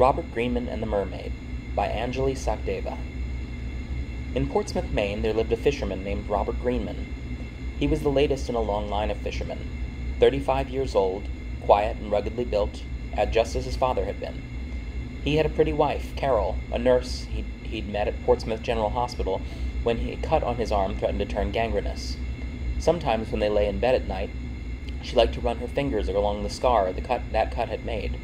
Robert Greenman and the Mermaid by Anjeli Sachdeva. In Portsmouth, Maine, there lived a fisherman named Robert Greenman. He was the latest in a long line of fishermen, 35 years old, quiet and ruggedly built, just as his father had been. He had a pretty wife, Carol, a nurse he'd met at Portsmouth General Hospital when a cut on his arm threatened to turn gangrenous. Sometimes when they lay in bed at night, she liked to run her fingers along the scar that cut had made.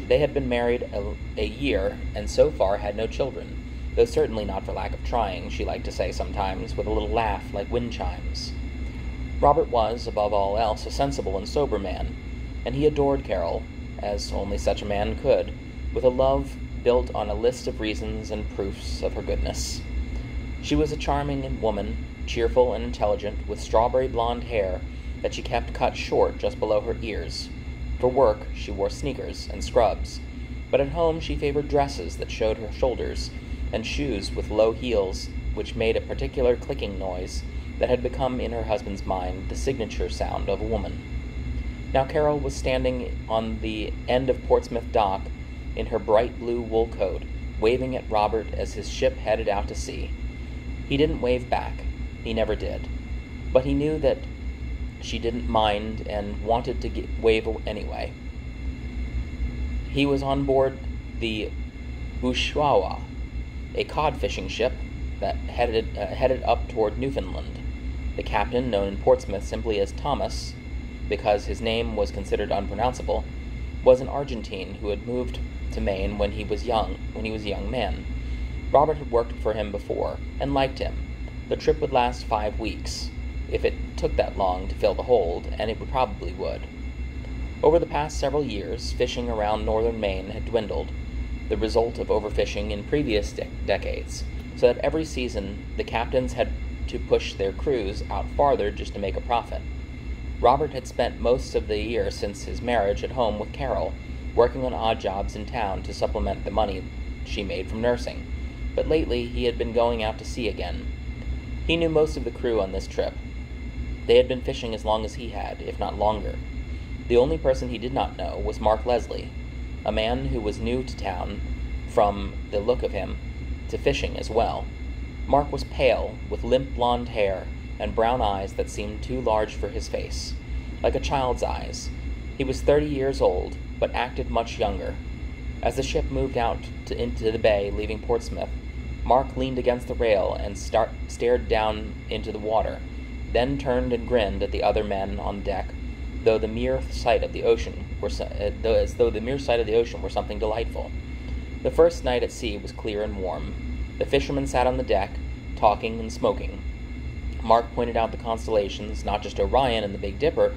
They had been married a year, and so far had no children, though certainly not for lack of trying, she liked to say sometimes, with a little laugh like wind chimes. Robert was, above all else, a sensible and sober man, and he adored Carol, as only such a man could, with a love built on a list of reasons and proofs of her goodness. She was a charming woman, cheerful and intelligent, with strawberry blonde hair that she kept cut short just below her ears. For work, she wore sneakers and scrubs, but at home she favored dresses that showed her shoulders, and shoes with low heels which made a particular clicking noise that had become in her husband's mind the signature sound of a woman. Now Carol was standing on the end of Portsmouth dock in her bright blue wool coat, waving at Robert as his ship headed out to sea. He didn't wave back. He never did. But he knew that she didn't mind and wanted to wave anyway. He was on board the Ushuaia, a cod fishing ship that headed up toward Newfoundland. The captain, known in Portsmouth simply as Thomas, because his name was considered unpronounceable, was an Argentine who had moved to Maine when he was a young man. Robert had worked for him before and liked him. The trip would last 5 weeks, if it took that long to fill the hold, and it probably would. Over the past several years, fishing around northern Maine had dwindled, the result of overfishing in previous decades, so that every season the captains had to push their crews out farther just to make a profit. Robert had spent most of the year since his marriage at home with Carol, working on odd jobs in town to supplement the money she made from nursing, but lately he had been going out to sea again. He knew most of the crew on this trip. They had been fishing as long as he had, if not longer. The only person he did not know was Mark Leslie, a man who was new to town, from the look of him, to fishing as well. Mark was pale, with limp blonde hair, and brown eyes that seemed too large for his face, like a child's eyes. He was 30 years old, but acted much younger. As the ship moved out into the bay, leaving Portsmouth, Mark leaned against the rail and stared down into the water, then turned and grinned at the other men on deck, as though the mere sight of the ocean were something delightful. The first night at sea was clear and warm. The fishermen sat on the deck, talking and smoking. Mark pointed out the constellations, not just Orion and the Big Dipper,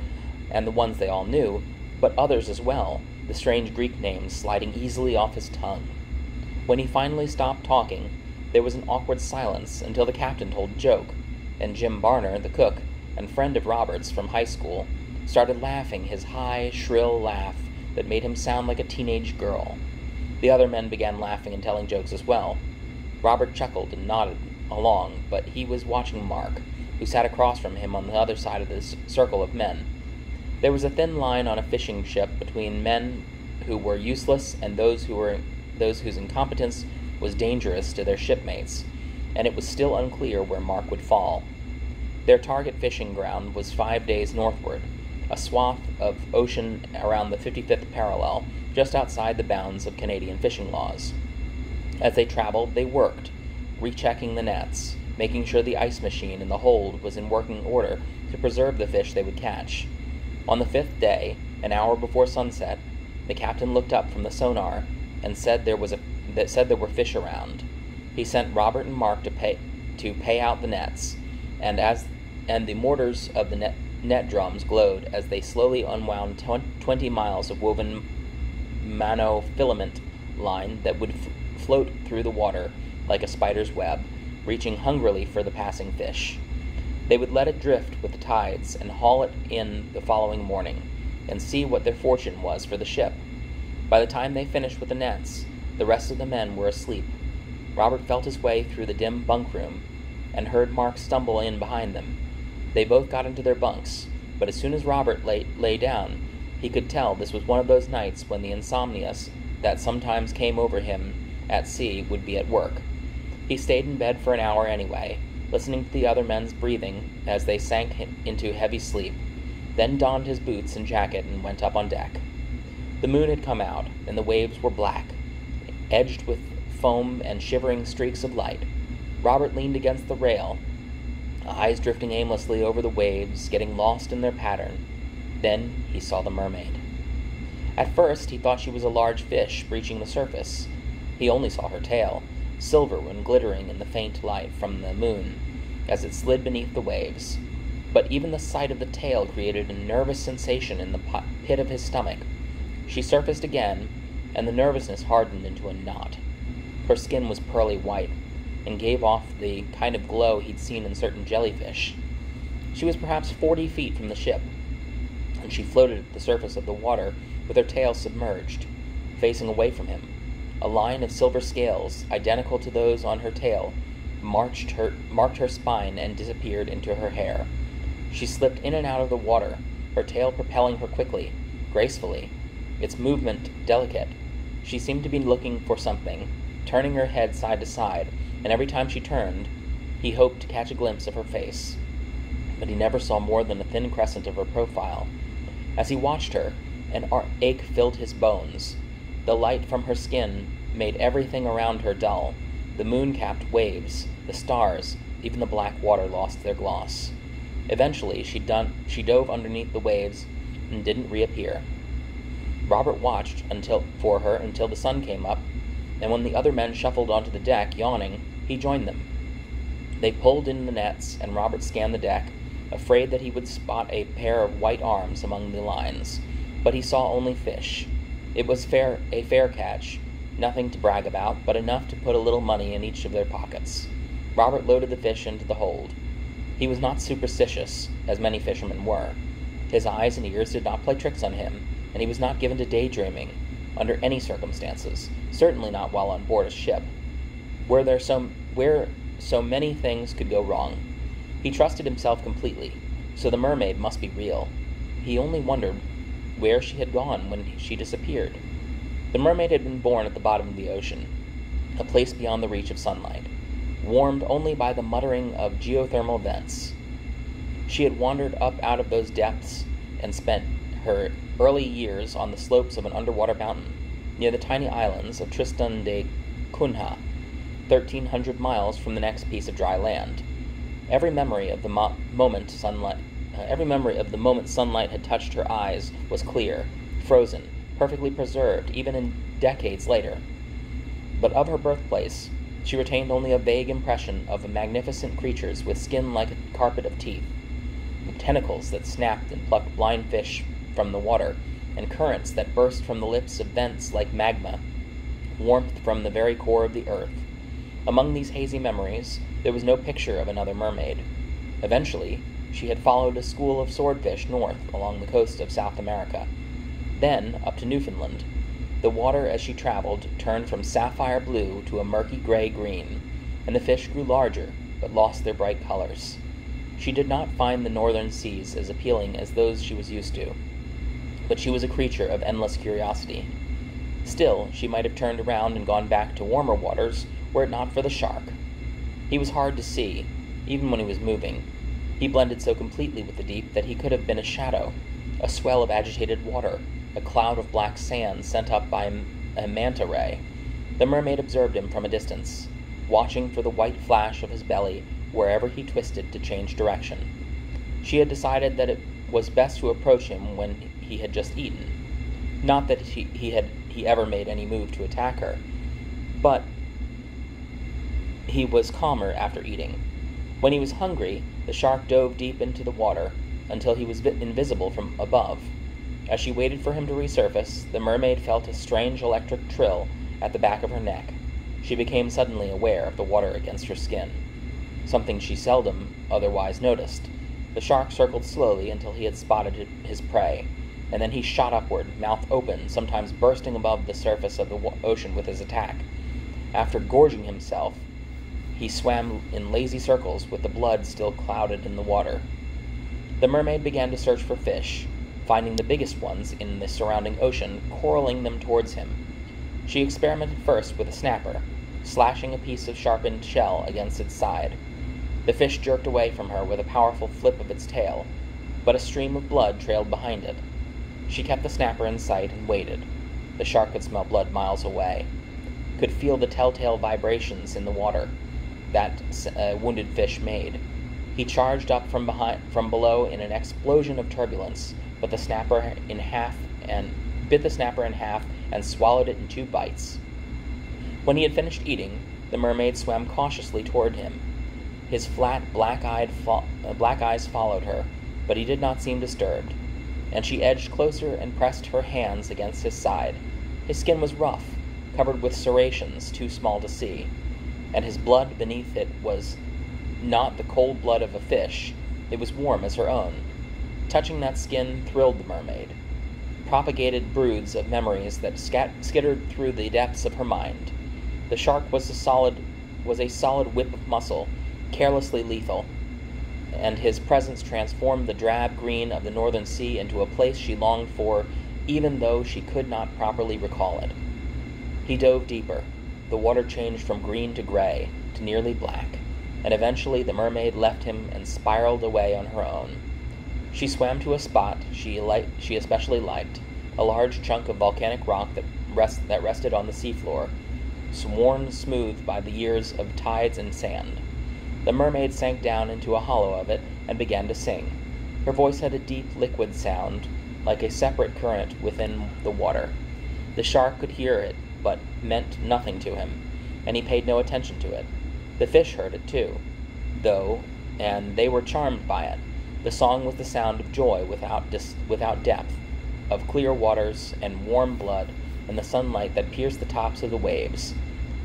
and the ones they all knew, but others as well, the strange Greek names sliding easily off his tongue. When he finally stopped talking, there was an awkward silence until the captain told a joke, and Jim Barner, the cook, and friend of Robert's from high school, started laughing his high, shrill laugh that made him sound like a teenage girl. The other men began laughing and telling jokes as well. Robert chuckled and nodded along, but he was watching Mark, who sat across from him on the other side of this circle of men. There was a thin line on a fishing ship between men who were useless and those whose incompetence was dangerous to their shipmates, and it was still unclear where Mark would fall. Their target fishing ground was 5 days northward, a swath of ocean around the 55th parallel, just outside the bounds of Canadian fishing laws. As they traveled, they worked, rechecking the nets, making sure the ice machine in the hold was in working order to preserve the fish they would catch. On the 5th day, an hour before sunset, the captain looked up from the sonar and said there were fish around. He sent Robert and Mark to pay out the nets, and the mortars of the net drums glowed as they slowly unwound 20 miles of woven monofilament line that would float through the water like a spider's web, reaching hungrily for the passing fish. They would let it drift with the tides and haul it in the following morning, and see what their fortune was for the ship. By the time they finished with the nets, the rest of the men were asleep. Robert felt his way through the dim bunk room, and heard Mark stumble in behind them. They both got into their bunks, but as soon as Robert lay down, he could tell this was one of those nights when the insomnia that sometimes came over him at sea would be at work. He stayed in bed for an hour anyway, listening to the other men's breathing as they sank into heavy sleep, then donned his boots and jacket and went up on deck. The moon had come out, and the waves were black, edged with foam and shivering streaks of light. Robert leaned against the rail, eyes drifting aimlessly over the waves, getting lost in their pattern. Then he saw the mermaid. At first, he thought she was a large fish breaching the surface. He only saw her tail, silver and glittering in the faint light from the moon, as it slid beneath the waves. But even the sight of the tail created a nervous sensation in the pit of his stomach. She surfaced again, and the nervousness hardened into a knot. Her skin was pearly white, and gave off the kind of glow he'd seen in certain jellyfish. She was perhaps 40 feet from the ship, and she floated at the surface of the water with her tail submerged, facing away from him. A line of silver scales, identical to those on her tail, marked her spine and disappeared into her hair. She slipped in and out of the water, her tail propelling her quickly, gracefully, its movement delicate. She seemed to be looking for something, turning her head side to side, and every time she turned, he hoped to catch a glimpse of her face. But he never saw more than a thin crescent of her profile. As he watched her, an ache filled his bones. The light from her skin made everything around her dull. The moon-capped waves, the stars, even the black water lost their gloss. Eventually, she dove underneath the waves and didn't reappear. Robert watched for her until the sun came up, and when the other men shuffled onto the deck, yawning, he joined them. They pulled in the nets, and Robert scanned the deck, afraid that he would spot a pair of white arms among the lines, but he saw only fish. It was a fair catch, nothing to brag about, but enough to put a little money in each of their pockets. Robert loaded the fish into the hold. He was not superstitious, as many fishermen were. His eyes and ears did not play tricks on him, and he was not given to daydreaming, under any circumstances, certainly not while on board a ship, where so many things could go wrong. He trusted himself completely, so the mermaid must be real. He only wondered where she had gone when she disappeared. The mermaid had been born at the bottom of the ocean, a place beyond the reach of sunlight, warmed only by the muttering of geothermal vents. She had wandered up out of those depths and spent her early years on the slopes of an underwater mountain, near the tiny islands of Tristan da Cunha, 1,300 miles from the next piece of dry land. Every memory of the moment sunlight had touched her eyes was clear, frozen, perfectly preserved, even in decades later. But of her birthplace, she retained only a vague impression of magnificent creatures with skin like a carpet of teeth, with tentacles that snapped and plucked blind fish from the water, and currents that burst from the lips of vents like magma, warmth from the very core of the earth. Among these hazy memories, there was no picture of another mermaid. Eventually, she had followed a school of swordfish north along the coast of South America, then up to Newfoundland. The water as she traveled turned from sapphire blue to a murky gray-green, and the fish grew larger, but lost their bright colors. She did not find the northern seas as appealing as those she was used to, but she was a creature of endless curiosity. Still, she might have turned around and gone back to warmer waters were it not for the shark. He was hard to see, even when he was moving. He blended so completely with the deep that he could have been a shadow, a swell of agitated water, a cloud of black sand sent up by a manta ray. The mermaid observed him from a distance, watching for the white flash of his belly wherever he twisted to change direction. She had decided that it was best to approach him when he had just eaten. Not that he ever made any move to attack her, but he was calmer after eating. When he was hungry, the shark dove deep into the water until he was invisible from above. As she waited for him to resurface, the mermaid felt a strange electric trill at the back of her neck. She became suddenly aware of the water against her skin, something she seldom otherwise noticed. The shark circled slowly until he had spotted his prey, and then he shot upward, mouth open, sometimes bursting above the surface of the ocean with his attack. After gorging himself, he swam in lazy circles with the blood still clouded in the water. The mermaid began to search for fish, finding the biggest ones in the surrounding ocean, corralling them towards him. She experimented first with a snapper, slashing a piece of sharpened shell against its side. The fish jerked away from her with a powerful flip of its tail, but a stream of blood trailed behind it. She kept the snapper in sight and waited. The shark could smell blood miles away, could feel the telltale vibrations in the water that wounded fish made. He charged up from below in an explosion of turbulence, but the snapper in half and bit the snapper in half and swallowed it in 2 bites. When he had finished eating, the mermaid swam cautiously toward him. His flat, black eyes followed her, but he did not seem disturbed, and she edged closer and pressed her hands against his side. His skin was rough, covered with serrations too small to see, and his blood beneath it was not the cold blood of a fish. It was warm as her own. Touching that skin thrilled the mermaid, propagated broods of memories that skittered through the depths of her mind. The shark was a solid whip of muscle, carelessly lethal, and his presence transformed the drab green of the northern sea into a place she longed for, even though she could not properly recall it. He dove deeper. The water changed from green to gray, to nearly black, and eventually the mermaid left him and spiraled away on her own. She swam to a spot she especially liked, a large chunk of volcanic rock that rested on the seafloor, worn smooth by the years of tides and sand. The mermaid sank down into a hollow of it and began to sing. Her voice had a deep, liquid sound, like a separate current within the water. The shark could hear it, but meant nothing to him, and he paid no attention to it. The fish heard it too, though, and they were charmed by it. The song was the sound of joy without depth, of clear waters and warm blood and the sunlight that pierced the tops of the waves.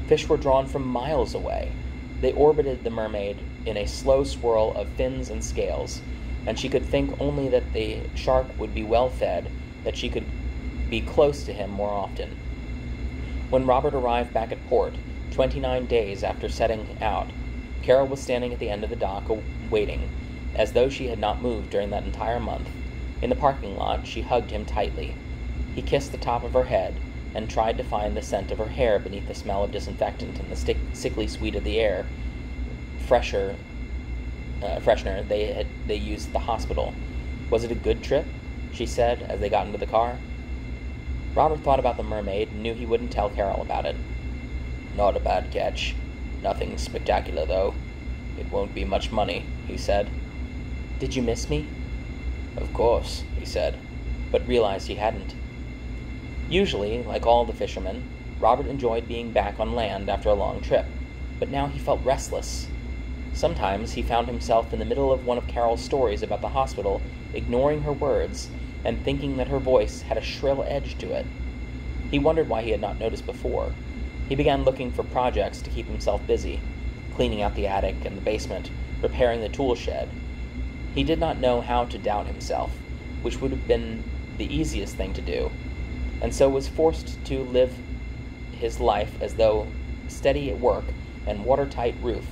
Fish were drawn from miles away. They orbited the mermaid in a slow swirl of fins and scales, and she could think only that the shark would be well fed, that she could be close to him more often. When Robert arrived back at port, 29 days after setting out, Carol was standing at the end of the dock, waiting, as though she had not moved during that entire month. In the parking lot, she hugged him tightly. He kissed the top of her head and tried to find the scent of her hair beneath the smell of disinfectant and the sickly sweet of the air freshener they used at the hospital. "Was it a good trip?" she said as they got into the car. Robert thought about the mermaid and knew he wouldn't tell Carol about it. "Not a bad catch. Nothing spectacular, though. It won't be much money," he said. "Did you miss me?" "Of course," he said, but realized he hadn't. Usually, like all the fishermen, Robert enjoyed being back on land after a long trip, but now he felt restless. Sometimes he found himself in the middle of one of Carol's stories about the hospital, ignoring her words and thinking that her voice had a shrill edge to it. He wondered why he had not noticed before. He began looking for projects to keep himself busy, cleaning out the attic and the basement, repairing the tool shed. He did not know how to doubt himself, which would have been the easiest thing to do, and so was forced to live his life as though steady at work and watertight roof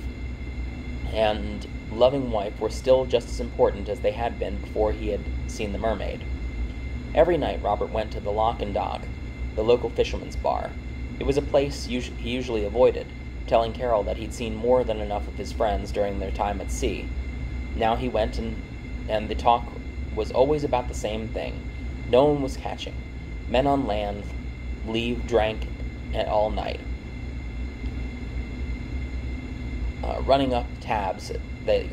and loving wife were still just as important as they had been before he had seen the mermaid. Every night Robert went to the Lock and Dock, the local fisherman's bar. It was a place he usually avoided, telling Carol that he'd seen more than enough of his friends during their time at sea. Now he went, and the talk was always about the same thing. No one was catching. Men on land drank all night, running up tabs they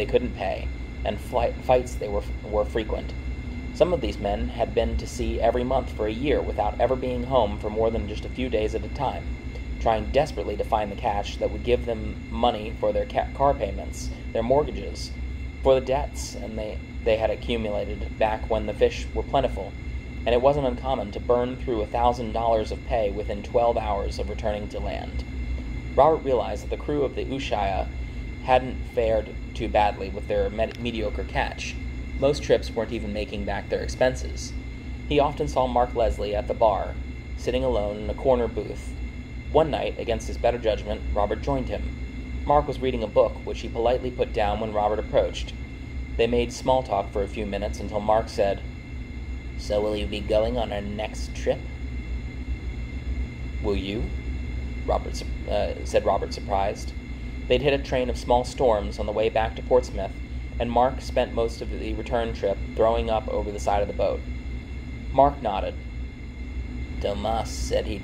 couldn't pay, and fights were frequent. Some of these men had been to sea every month for a year without ever being home for more than just a few days at a time, trying desperately to find the cash that would give them money for their car payments, their mortgages, for the debts they had accumulated back when the fish were plentiful, and it wasn't uncommon to burn through $1,000 of pay within 12 hours of returning to land. Robert realized that the crew of the Ushuaia hadn't fared too badly with their mediocre catch. Most trips weren't even making back their expenses. He often saw Mark Leslie at the bar, sitting alone in a corner booth. One night, against his better judgment, Robert joined him. Mark was reading a book, which he politely put down when Robert approached. They made small talk for a few minutes until Mark said, "So will you be going on our next trip?" Will you? Said Robert, surprised. They'd hit a train of small storms on the way back to Portsmouth, and Mark spent most of the return trip throwing up over the side of the boat. Mark nodded. Tomas said he'd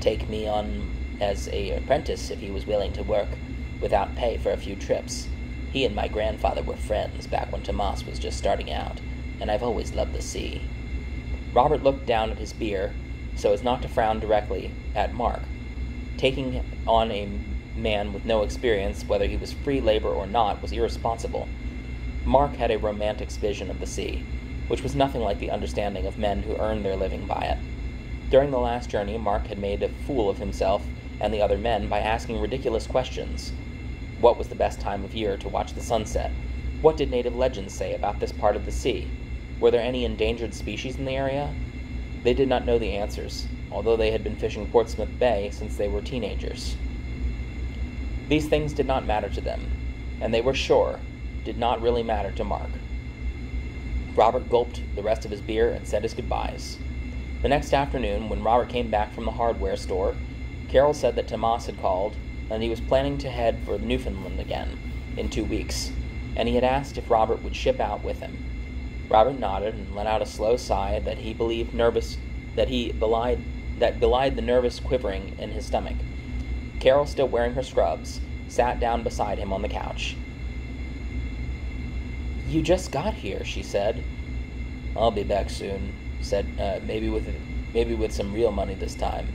take me on as an apprentice if he was willing to work without pay for a few trips. He and my grandfather were friends back when Tomas was just starting out, and I've always loved the sea. Robert looked down at his beer so as not to frown directly at Mark. Taking on a man with no experience, whether he was free labor or not, was irresponsible. Mark had a romantic vision of the sea, which was nothing like the understanding of men who earned their living by it. During the last journey, Mark had made a fool of himself and the other men by asking ridiculous questions. What was the best time of year to watch the sunset? What did native legends say about this part of the sea? Were there any endangered species in the area? They did not know the answers, although they had been fishing Portsmouth Bay since they were teenagers. These things did not matter to them, and they were sure did not really matter to Mark. Robert gulped the rest of his beer and said his goodbyes. The next afternoon, when Robert came back from the hardware store, Carol said that Tomas had called, and he was planning to head for Newfoundland again in 2 weeks, and he had asked if Robert would ship out with him. Robert nodded and let out a slow sigh that he believed belied the nervous quivering in his stomach. Carol, still wearing her scrubs, sat down beside him on the couch. You just got here, she said. I'll be back soon, maybe with some real money this time.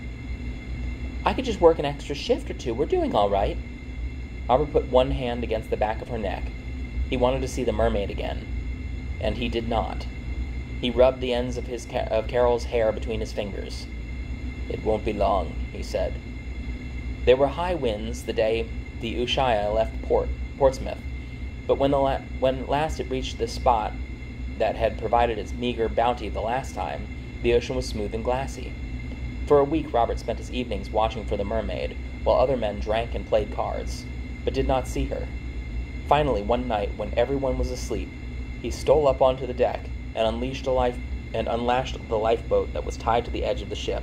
I could just work an extra shift or two. We're doing all right. Robert put one hand against the back of her neck. He wanted to see the mermaid again, and he did not. He rubbed the ends of Carol's hair between his fingers. It won't be long, he said. There were high winds the day the Ushuaia left Portsmouth, but when last it reached the spot that had provided its meager bounty the last time, the ocean was smooth and glassy. For a week Robert spent his evenings watching for the mermaid, while other men drank and played cards, but did not see her. Finally, one night, when everyone was asleep, he stole up onto the deck and unlashed the lifeboat that was tied to the edge of the ship.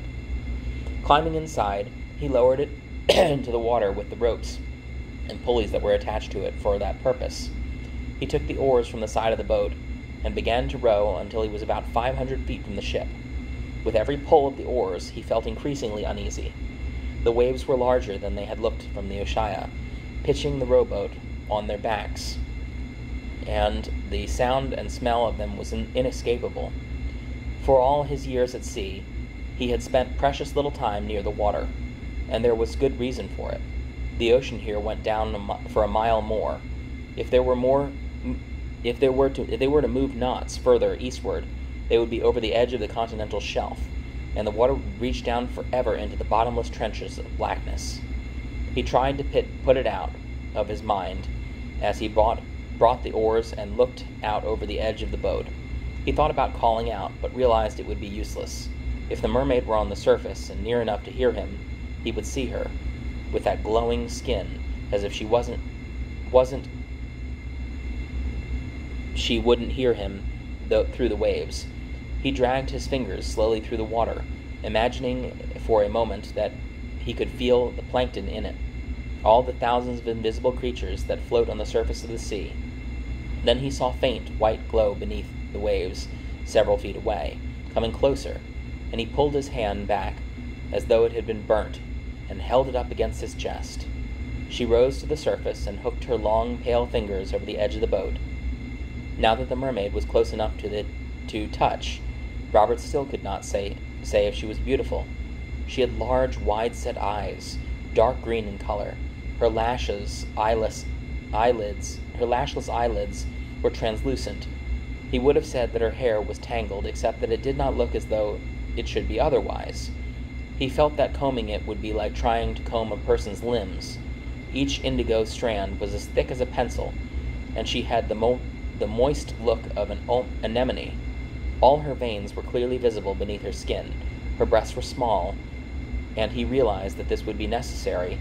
Climbing inside, he lowered it into the water with the ropes and pulleys that were attached to it for that purpose. He took the oars from the side of the boat and began to row until he was about 500 feet from the ship. With every pull of the oars, he felt increasingly uneasy. The waves were larger than they had looked from the Ushuaia, pitching the rowboat on their backs, and the sound and smell of them was inescapable. For all his years at sea, he had spent precious little time near the water, and there was good reason for it. The ocean here went down for a mile more. If they were to move knots further eastward, they would be over the edge of the continental shelf, and the water would reach down forever into the bottomless trenches of blackness. He tried to put it out of his mind as he brought the oars and looked out over the edge of the boat. He thought about calling out, but realized it would be useless. If the mermaid were on the surface and near enough to hear him, he would see her, with that glowing skin, as if she wouldn't hear him through the waves. He dragged his fingers slowly through the water, imagining for a moment that he could feel the plankton in it, all the thousands of invisible creatures that float on the surface of the sea. Then he saw faint white glow beneath the waves, several feet away, coming closer, and he pulled his hand back as though it had been burnt, and held it up against his chest. She rose to the surface and hooked her long, pale fingers over the edge of the boat. Now that the mermaid was close enough to touch, Robert still could not say if she was beautiful. She had large, wide-set eyes, dark green in color. Her lashless eyelids were translucent. He would have said that her hair was tangled, except that it did not look as though it should be otherwise. He felt that combing it would be like trying to comb a person's limbs. Each indigo strand was as thick as a pencil, and she had the moist look of an anemone. All her veins were clearly visible beneath her skin. Her breasts were small, and he realized that this would be necessary,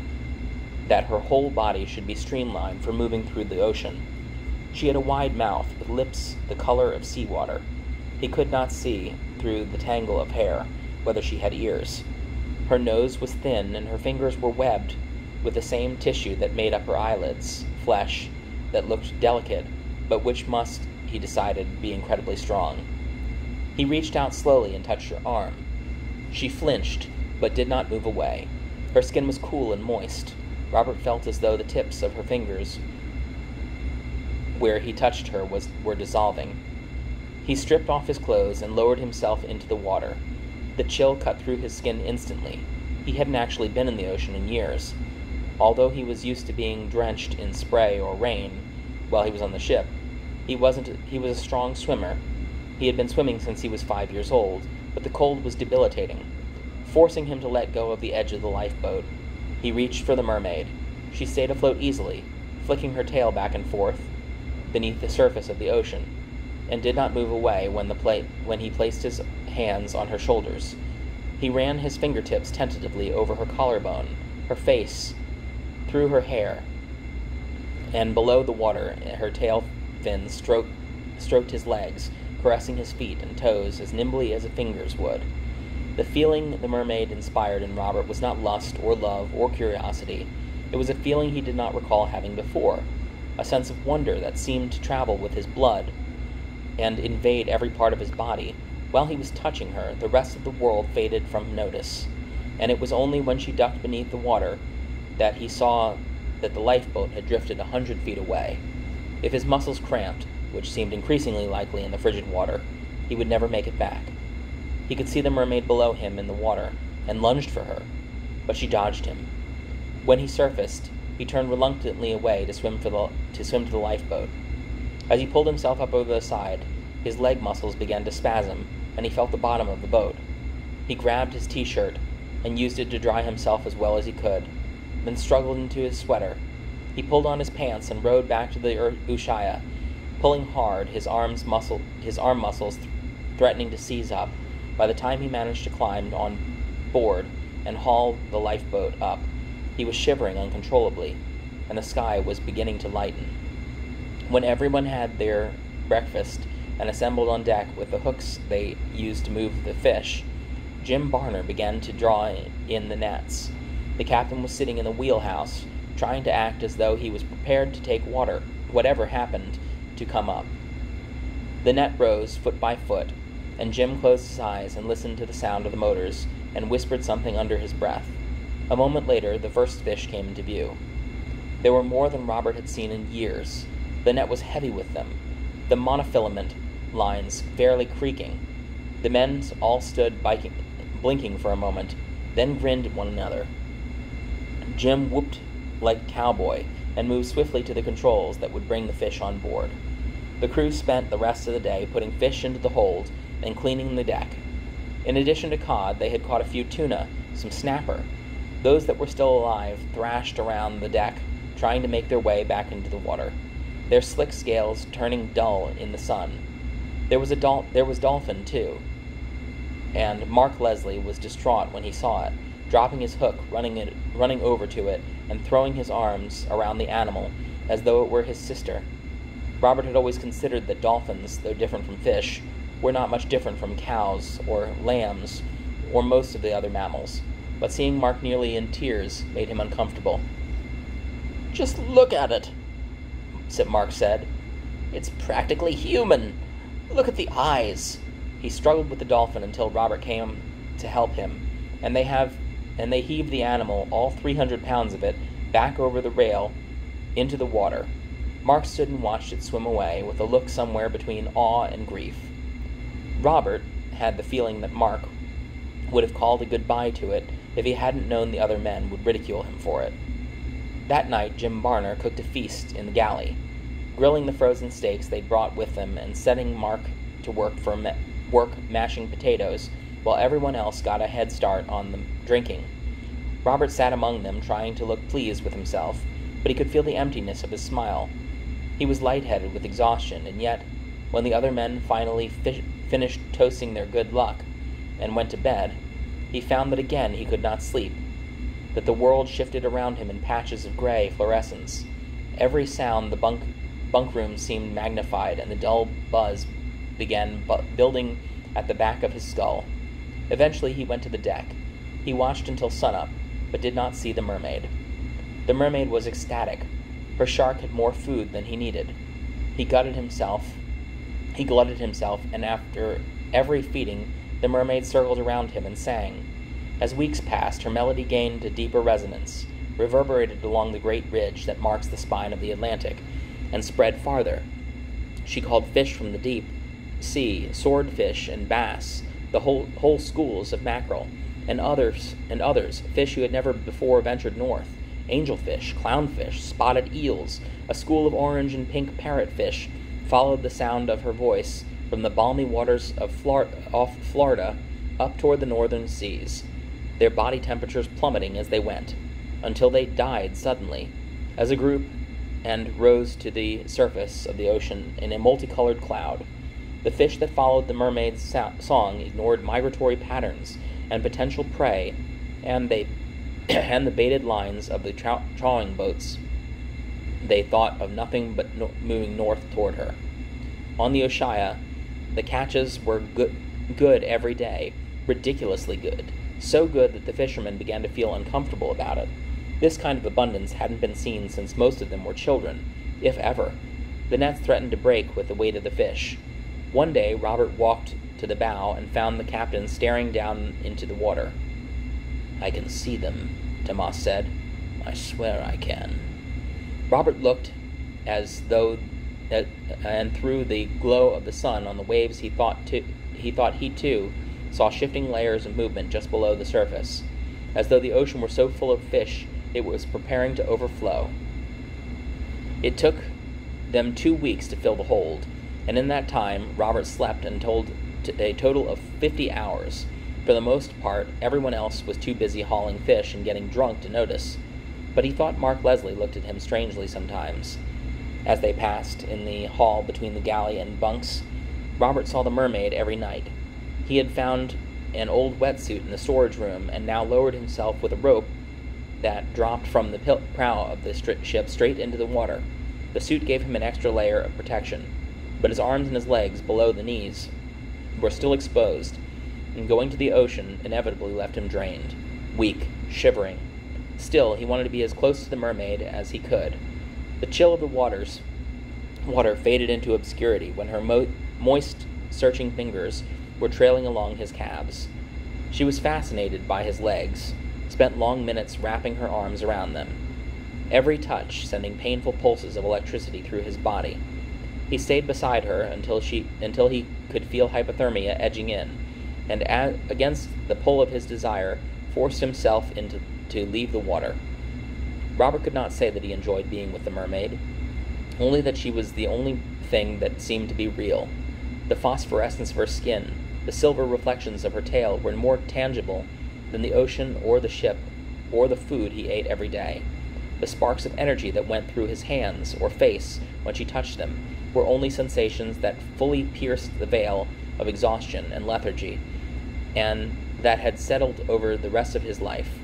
that her whole body should be streamlined for moving through the ocean. She had a wide mouth, with lips the color of seawater. He could not see, through the tangle of hair, whether she had ears. Her nose was thin, and her fingers were webbed with the same tissue that made up her eyelids, flesh that looked delicate, but which must, he decided, be incredibly strong. He reached out slowly and touched her arm. She flinched, but did not move away. Her skin was cool and moist. Robert felt as though the tips of her fingers where he touched her were dissolving. He stripped off his clothes and lowered himself into the water. The chill cut through his skin instantly. He hadn't actually been in the ocean in years. Although he was used to being drenched in spray or rain while he was on the ship, he was a strong swimmer. He had been swimming since he was 5 years old, but the cold was debilitating, forcing him to let go of the edge of the lifeboat. He reached for the mermaid. She stayed afloat easily, flicking her tail back and forth beneath the surface of the ocean, and did not move away when he placed his hands on her shoulders. He ran his fingertips tentatively over her collarbone, her face, through her hair, and below the water her tail fins stroked his legs, caressing his feet and toes as nimbly as a finger's would. The feeling the mermaid inspired in Robert was not lust or love or curiosity. It was a feeling he did not recall having before, a sense of wonder that seemed to travel with his blood and invade every part of his body. While he was touching her, the rest of the world faded from notice, and it was only when she ducked beneath the water that he saw that the lifeboat had drifted 100 feet away. If his muscles cramped, which seemed increasingly likely in the frigid water, he would never make it back. He could see the mermaid below him in the water, and lunged for her, but she dodged him. When he surfaced, he turned reluctantly away to swim to the lifeboat. As he pulled himself up over the side, his leg muscles began to spasm, and he felt the bottom of the boat. He grabbed his t-shirt and used it to dry himself as well as he could, then struggled into his sweater. He pulled on his pants and rowed back to the Ushaya, pulling hard, his arm muscles threatening to seize up. By the time he managed to climb on board and haul the lifeboat up, he was shivering uncontrollably, and the sky was beginning to lighten. When everyone had their breakfast and assembled on deck with the hooks they used to move the fish, Jim Barner began to draw in the nets. The captain was sitting in the wheelhouse, trying to act as though he was prepared to take water, whatever happened to come up. The net rose foot by foot, and Jim closed his eyes and listened to the sound of the motors and whispered something under his breath. A moment later, the first fish came into view. There were more than Robert had seen in years. The net was heavy with them, the monofilament lines fairly creaking. The men all stood blinking for a moment, then grinned at one another. Jim whooped like a cowboy and moved swiftly to the controls that would bring the fish on board. The crew spent the rest of the day putting fish into the hold and cleaning the deck. In addition to cod, they had caught a few tuna, some snapper. Those that were still alive thrashed around the deck, trying to make their way back into the water, their slick scales turning dull in the sun. There was dolphin, too, and Mark Leslie was distraught when he saw it, dropping his hook, running over to it, and throwing his arms around the animal as though it were his sister. Robert had always considered that dolphins, though different from fish, were not much different from cows or lambs or most of the other mammals, but seeing Mark nearly in tears made him uncomfortable. "Just look at it," Mark said. "It's practically human. Look at the eyes." He struggled with the dolphin until Robert came to help him, and they heaved the animal, all 300 pounds of it, back over the rail into the water. Mark stood and watched it swim away with a look somewhere between awe and grief. Robert had the feeling that Mark would have called a goodbye to it if he hadn't known the other men would ridicule him for it. That night, Jim Barner cooked a feast in the galley, grilling the frozen steaks they'd brought with them and setting Mark to work mashing potatoes, while everyone else got a head start on the drinking. Robert sat among them, trying to look pleased with himself, but he could feel the emptiness of his smile. He was lightheaded with exhaustion, and yet, when the other men finally finished toasting their good luck and went to bed, he found that again he could not sleep, that the world shifted around him in patches of gray fluorescence. Every sound the bunk room seemed magnified, and the dull buzz began building at the back of his skull. Eventually he went to the deck. He watched until sunup, but did not see the mermaid. The mermaid was ecstatic. Her shark had more food than he needed. He glutted himself, and after every feeding, the mermaid circled around him and sang. As weeks passed, her melody gained a deeper resonance, reverberated along the great ridge that marks the spine of the Atlantic, and spread farther. She called fish from the deep sea, swordfish and bass, the whole schools of mackerel, and others, fish who had never before ventured north, angelfish, clownfish, spotted eels, a school of orange and pink parrotfish, followed the sound of her voice from the balmy waters of off Florida up toward the northern seas, their body temperatures plummeting as they went, until they died suddenly, as a group, and rose to the surface of the ocean in a multicolored cloud. The fish that followed the mermaid's song ignored migratory patterns and potential prey, and the baited lines of the trawling boats. They thought of nothing but moving north toward her. On the Oshaya, the catches were good every day, ridiculously good, so good that the fishermen began to feel uncomfortable about it. This kind of abundance hadn't been seen since most of them were children, if ever. The nets threatened to break with the weight of the fish. One day, Robert walked to the bow and found the captain staring down into the water. "I can see them," Tomas said. "I swear I can." Robert looked as though, and through the glow of the sun on the waves, he thought he too saw shifting layers of movement just below the surface, as though the ocean were so full of fish it was preparing to overflow. It took them 2 weeks to fill the hold, and in that time Robert slept a total of 50 hours. For the most part, everyone else was too busy hauling fish and getting drunk to notice, but he thought Mark Leslie looked at him strangely sometimes. As they passed in the hall between the galley and bunks, Robert saw the mermaid every night. He had found an old wetsuit in the storage room and now lowered himself with a rope that dropped from the prow of the ship straight into the water. The suit gave him an extra layer of protection, but his arms and his legs, below the knees, were still exposed, and going to the ocean inevitably left him drained, weak, shivering. Still, he wanted to be as close to the mermaid as he could. The chill of the water faded into obscurity when her moist, searching fingers were trailing along his calves. She was fascinated by his legs, spent long minutes wrapping her arms around them, every touch sending painful pulses of electricity through his body. He stayed beside her until he could feel hypothermia edging in, and against the pull of his desire, forced himself to leave the water. Robert could not say that he enjoyed being with the mermaid, only that she was the only thing that seemed to be real. The phosphorescence of her skin, the silver reflections of her tail were more tangible than the ocean or the ship or the food he ate every day. The sparks of energy that went through his hands or face when she touched them were only sensations that fully pierced the veil of exhaustion and lethargy, and that had settled over the rest of his life.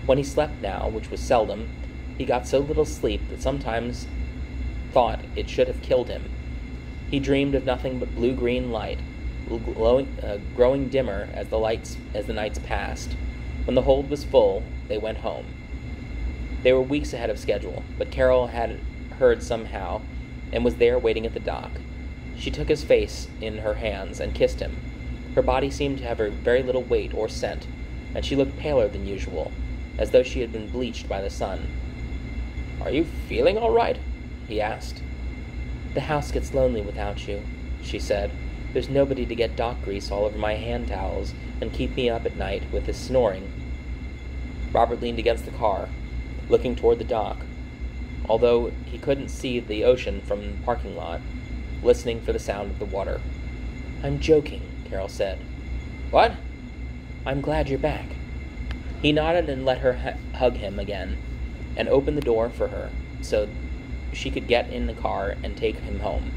When he slept now, which was seldom, he got so little sleep that sometimes thought it should have killed him. He dreamed of nothing but blue-green light, growing dimmer as the nights passed. When the hold was full, they went home. They were weeks ahead of schedule, but Carol had heard somehow, and was there waiting at the dock. She took his face in her hands and kissed him. Her body seemed to have very little weight or scent, and she looked paler than usual, as though she had been bleached by the sun. "Are you feeling all right?" he asked. "The house gets lonely without you," she said. "There's nobody to get dock grease all over my hand towels and keep me up at night with his snoring." Robert leaned against the car, looking toward the dock, although he couldn't see the ocean from the parking lot, listening for the sound of the water. "I'm joking," Carol said. "What?" "I'm glad you're back." He nodded and let her hug him again, and opened the door for her so she could get in the car and take him home.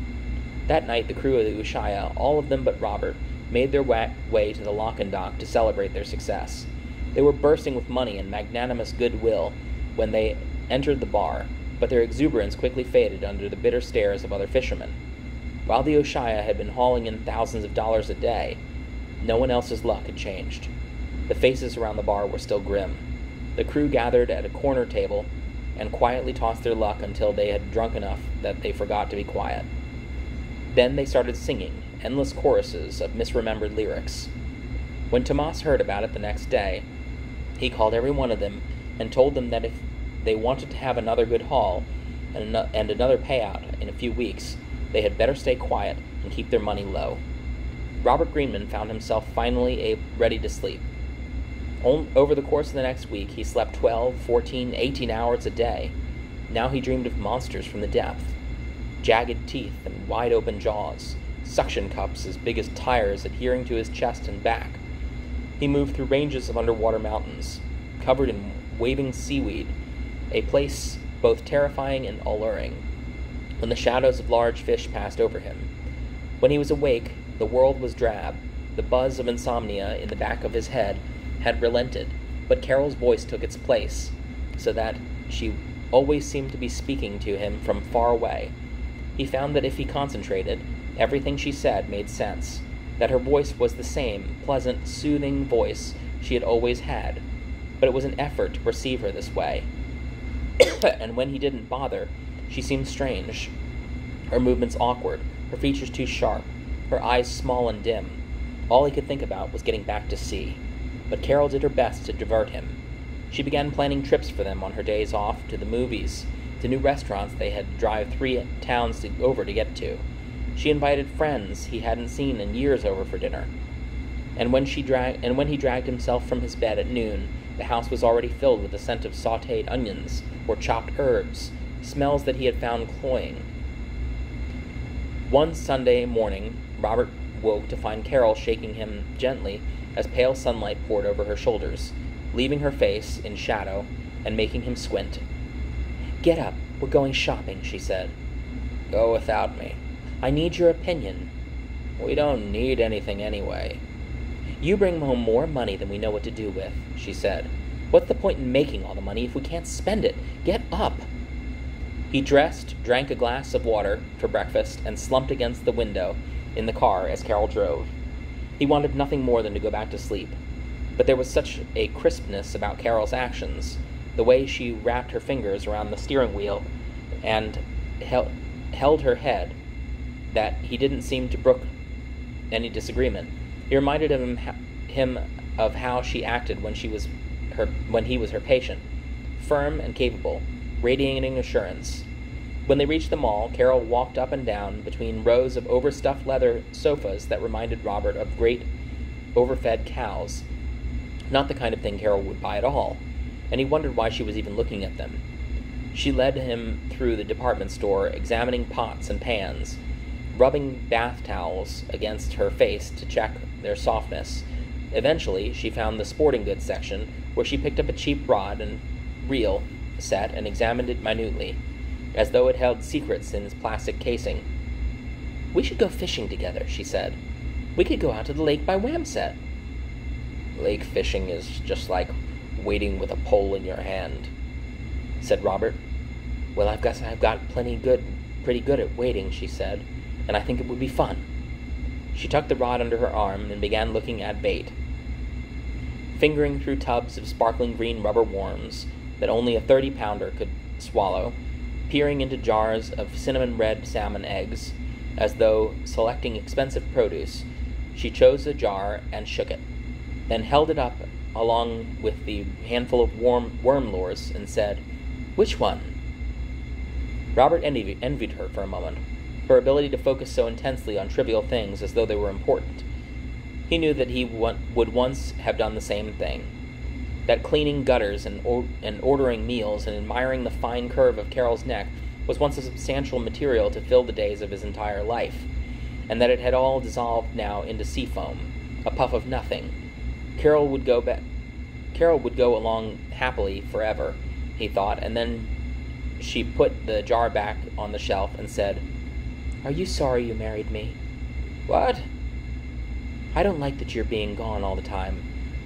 That night the crew of the Ushaya, all of them but Robert, made their way to the lock and dock to celebrate their success. They were bursting with money and magnanimous goodwill when they entered the bar, but their exuberance quickly faded under the bitter stares of other fishermen. While the Ushaya had been hauling in thousands of dollars a day, no one else's luck had changed. The faces around the bar were still grim. The crew gathered at a corner table and quietly tossed their luck until they had drunk enough that they forgot to be quiet. Then they started singing endless choruses of misremembered lyrics. When Tomas heard about it the next day, he called every one of them and told them that if they wanted to have another good haul and another payout in a few weeks, they had better stay quiet and keep their money low. Robert Greenman found himself finally ready to sleep. Over the course of the next week, he slept 12, 14, 18 hours a day. Now he dreamed of monsters from the depth. Jagged teeth and wide-open jaws, suction cups as big as tires adhering to his chest and back. He moved through ranges of underwater mountains, covered in waving seaweed, a place both terrifying and alluring, when the shadows of large fish passed over him. When he was awake, the world was drab. The buzz of insomnia in the back of his head had relented, but Carol's voice took its place, so that she always seemed to be speaking to him from far away. He found that if he concentrated, everything she said made sense, that her voice was the same pleasant, soothing voice she had always had, but it was an effort to perceive her this way. And when he didn't bother, she seemed strange, her movements awkward, her features too sharp, her eyes small and dim. All he could think about was getting back to sea. But Carol did her best to divert him. She began planning trips for them on her days off to the movies, to new restaurants they had to drive 3 towns over to get to. She invited friends he hadn't seen in years over for dinner. And when he dragged himself from his bed at noon, the house was already filled with the scent of sautéed onions or chopped herbs, smells that he had found cloying. One Sunday morning, Robert woke to find Carol shaking him gently as pale sunlight poured over her shoulders, leaving her face in shadow and making him squint. "Get up, we're going shopping," she said. "Go without me." "I need your opinion." "We don't need anything anyway." "You bring home more money than we know what to do with," she said. "What's the point in making all the money if we can't spend it? Get up." He dressed, drank a glass of water for breakfast, and slumped against the window in the car as Carol drove. He wanted nothing more than to go back to sleep, but there was such a crispness about Carol's actions, the way she wrapped her fingers around the steering wheel and held her head, that he didn't seem to brook any disagreement. He reminded him of how she acted when he was her patient, firm and capable, radiating assurance. When they reached the mall, Carol walked up and down between rows of overstuffed leather sofas that reminded Robert of great, overfed cows, not the kind of thing Carol would buy at all, and he wondered why she was even looking at them. She led him through the department store, examining pots and pans, rubbing bath towels against her face to check their softness. Eventually, she found the sporting goods section, where she picked up a cheap rod and reel set and examined it minutely, as though it held secrets in its plastic casing. "We should go fishing together," she said. "We could go out to the lake by Wamset." "Lake fishing is just like wading with a pole in your hand," said Robert. "Well, I've got pretty good at wading," she said, "and I think it would be fun." She tucked the rod under her arm and began looking at bait, fingering through tubs of sparkling green rubber worms that only a 30-pounder could swallow, peering into jars of cinnamon-red salmon eggs, as though selecting expensive produce. She chose a jar and shook it, then held it up along with the handful of worm lures and said, "Which one?" Robert envied her for a moment, her ability to focus so intensely on trivial things as though they were important. He knew that he would once have done the same thing, that cleaning gutters and ordering meals and admiring the fine curve of Carol's neck was once a substantial material to fill the days of his entire life, and that it had all dissolved now into sea foam, a puff of nothing. Carol would go along happily forever, he thought, and then she put the jar back on the shelf and said, "Are you sorry you married me?" "What?" "I don't like that you're being gone all the time,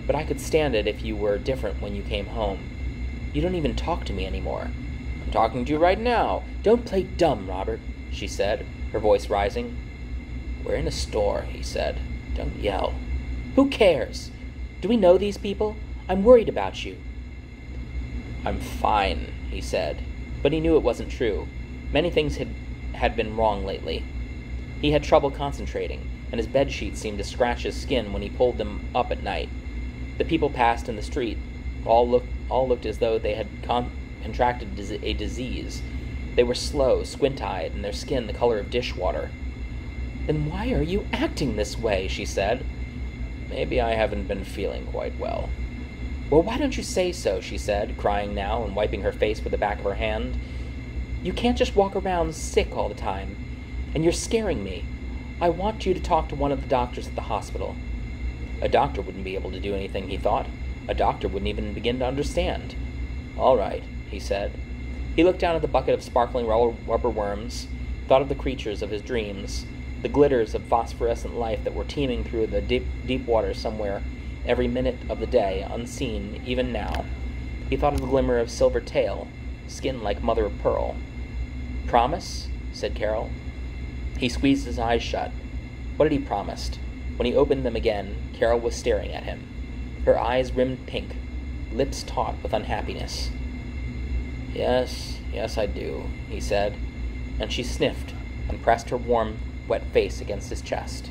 but I could stand it if you were different when you came home. You don't even talk to me anymore." "I'm talking to you right now." "Don't play dumb, Robert," she said, her voice rising. "We're in a store," he said. "Don't yell." "Who cares? Do we know these people? I'm worried about you." "I'm fine," he said, but he knew it wasn't true. Many things had been wrong lately. He had trouble concentrating, and his bedsheets seemed to scratch his skin when he pulled them up at night. The people passed in the street all looked as though they had contracted a disease. They were slow, squint-eyed, and their skin the color of dishwater. "Then why are you acting this way?" she said. "Maybe I haven't been feeling quite well." "Well, why don't you say so?" she said, crying now and wiping her face with the back of her hand. "You can't just walk around sick all the time, and you're scaring me. I want you to talk to one of the doctors at the hospital." A doctor wouldn't be able to do anything, he thought. A doctor wouldn't even begin to understand. "All right," he said. He looked down at the bucket of sparkling rubber worms, thought of the creatures of his dreams, the glitters of phosphorescent life that were teeming through the deep water somewhere every minute of the day, unseen even now. He thought of the glimmer of silver tail, skin like mother of pearl. "Promise?" said Carol. He squeezed his eyes shut. What had he promised? When he opened them again, Carol was staring at him. Her eyes rimmed pink, lips taut with unhappiness. Yes, I do," he said, and she sniffed and pressed her warm, wet face against his chest.